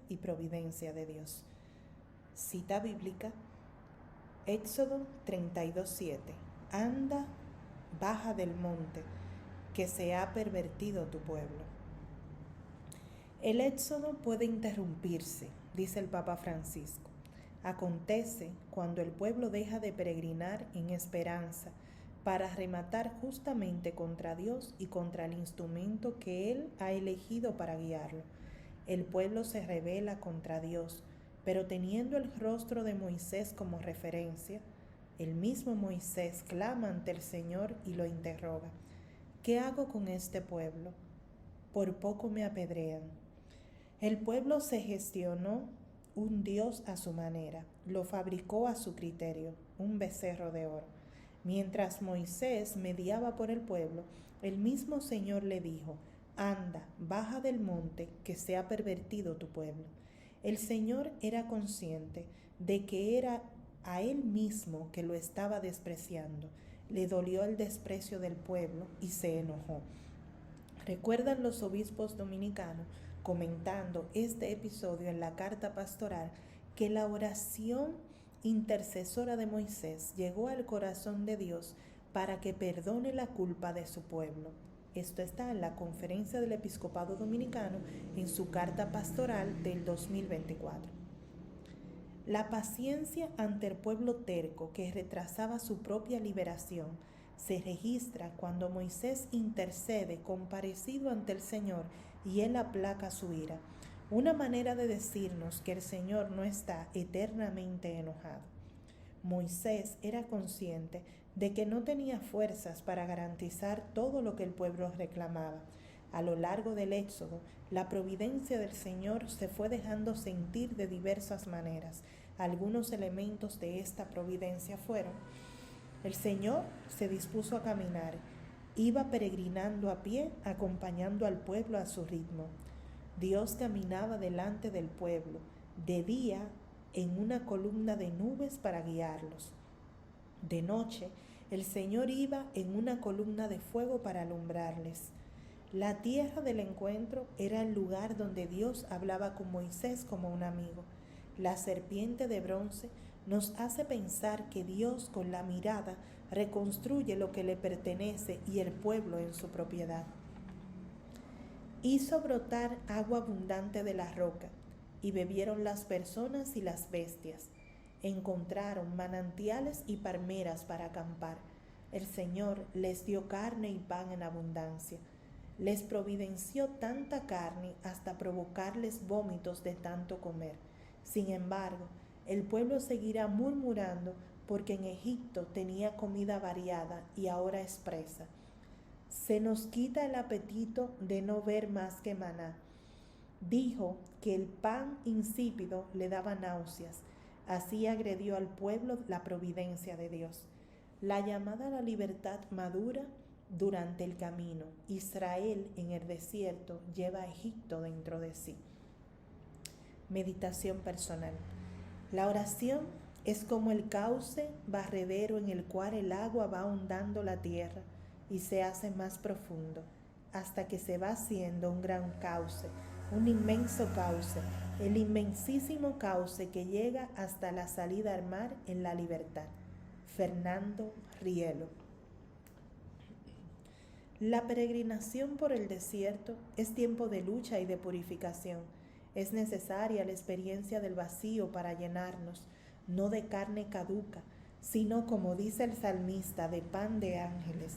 y providencia de Dios. Cita bíblica, Éxodo 32:7. Anda, baja del monte, que se ha pervertido tu pueblo. El éxodo puede interrumpirse, dice el Papa Francisco. Acontece cuando el pueblo deja de peregrinar en esperanza para rematar justamente contra Dios y contra el instrumento que Él ha elegido para guiarlo. El pueblo se rebela contra Dios, pero teniendo el rostro de Moisés como referencia, el mismo Moisés clama ante el Señor y lo interroga: ¿qué hago con este pueblo? Por poco me apedrean. El pueblo se gestionó un Dios a su manera, lo fabricó a su criterio, un becerro de oro. Mientras Moisés mediaba por el pueblo, el mismo Señor le dijo: anda, baja del monte, que se ha pervertido tu pueblo. El Señor era consciente de que era a él mismo que lo estaba despreciando. Le dolió el desprecio del pueblo y se enojó. Recuerdan los obispos dominicanos, comentando este episodio en la carta pastoral, que la oración intercesora de Moisés llegó al corazón de Dios para que perdone la culpa de su pueblo. Esto está en la Conferencia del Episcopado Dominicano en su carta pastoral del 2024. La paciencia ante el pueblo terco que retrasaba su propia liberación se registra cuando Moisés intercede comparecido ante el Señor y Él aplaca su ira, una manera de decirnos que el Señor no está eternamente enojado. Moisés era consciente de que no tenía fuerzas para garantizar todo lo que el pueblo reclamaba. A lo largo del Éxodo, la providencia del Señor se fue dejando sentir de diversas maneras. Algunos elementos de esta providencia fueron: el Señor se dispuso a caminar, iba peregrinando a pie, acompañando al pueblo a su ritmo. Dios caminaba delante del pueblo, de día en una columna de nubes para guiarlos. De noche, el Señor iba en una columna de fuego para alumbrarles. La tierra del encuentro era el lugar donde Dios hablaba con Moisés como un amigo. La serpiente de bronce nos hace pensar que Dios con la mirada reconstruye lo que le pertenece y el pueblo en su propiedad. Hizo brotar agua abundante de la roca, y bebieron las personas y las bestias. Encontraron manantiales y palmeras para acampar. El Señor les dio carne y pan en abundancia. Les providenció tanta carne hasta provocarles vómitos de tanto comer. Sin embargo, el pueblo seguirá murmurando porque en Egipto tenía comida variada y ahora es presa. Se nos quita el apetito de no ver más que maná. Dijo que el pan insípido le daba náuseas. Así agredió al pueblo la providencia de Dios. La llamada a la libertad madura durante el camino. Israel en el desierto lleva a Egipto dentro de sí. Meditación personal. La oración es como el cauce barredero en el cual el agua va ahondando la tierra y se hace más profundo, hasta que se va haciendo un gran cauce, un inmenso cauce, el inmensísimo cauce que llega hasta la salida al mar en la libertad. Fernando Rielo. La peregrinación por el desierto es tiempo de lucha y de purificación. Es necesaria la experiencia del vacío para llenarnos, no de carne caduca, sino, como dice el salmista, de pan de ángeles.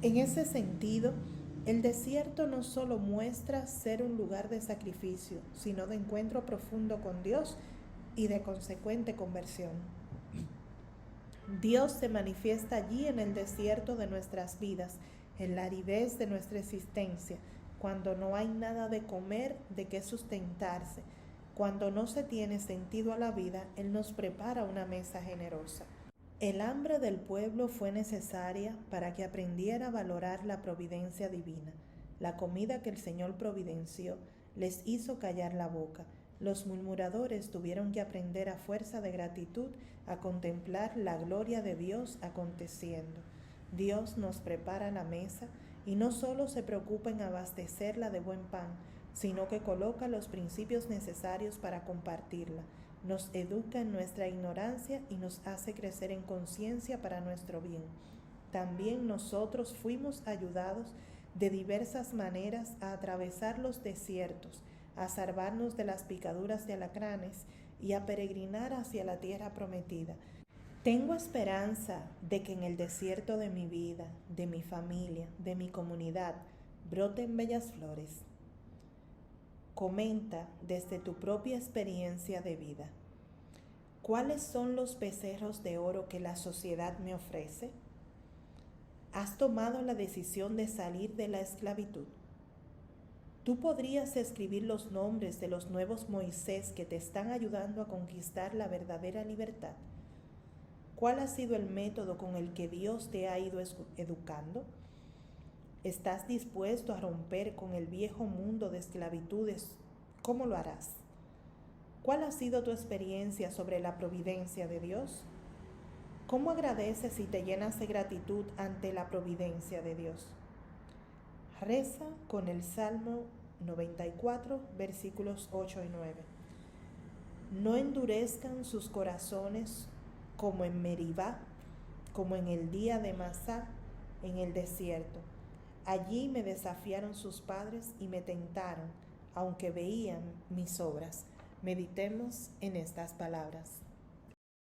En ese sentido, el desierto no solo muestra ser un lugar de sacrificio, sino de encuentro profundo con Dios y de consecuente conversión. Dios se manifiesta allí en el desierto de nuestras vidas, en la aridez de nuestra existencia, cuando no hay nada de comer, de qué sustentarse, cuando no se tiene sentido a la vida, Él nos prepara una mesa generosa. El hambre del pueblo fue necesaria para que aprendiera a valorar la providencia divina. La comida que el Señor providenció les hizo callar la boca. Los murmuradores tuvieron que aprender a fuerza de gratitud a contemplar la gloria de Dios aconteciendo. Dios nos prepara la mesa y no solo se preocupa en abastecerla de buen pan, sino que coloca los principios necesarios para compartirla. Nos educa en nuestra ignorancia y nos hace crecer en conciencia para nuestro bien. También nosotros fuimos ayudados de diversas maneras a atravesar los desiertos, a salvarnos de las picaduras de alacranes y a peregrinar hacia la tierra prometida. Tengo esperanza de que en el desierto de mi vida, de mi familia, de mi comunidad, broten bellas flores. Comenta desde tu propia experiencia de vida. ¿Cuáles son los becerros de oro que la sociedad me ofrece? ¿Has tomado la decisión de salir de la esclavitud? Tú podrías escribir los nombres de los nuevos Moisés que te están ayudando a conquistar la verdadera libertad. ¿Cuál ha sido el método con el que Dios te ha ido educando? ¿Estás dispuesto a romper con el viejo mundo de esclavitudes? ¿Cómo lo harás? ¿Cuál ha sido tu experiencia sobre la providencia de Dios? ¿Cómo agradeces y te llenas de gratitud ante la providencia de Dios? Reza con el Salmo 94, versículos 8 y 9. No endurezcan sus corazones como en Meribá, como en el día de Masá, en el desierto. Allí me desafiaron sus padres y me tentaron, aunque veían mis obras. Meditemos en estas palabras.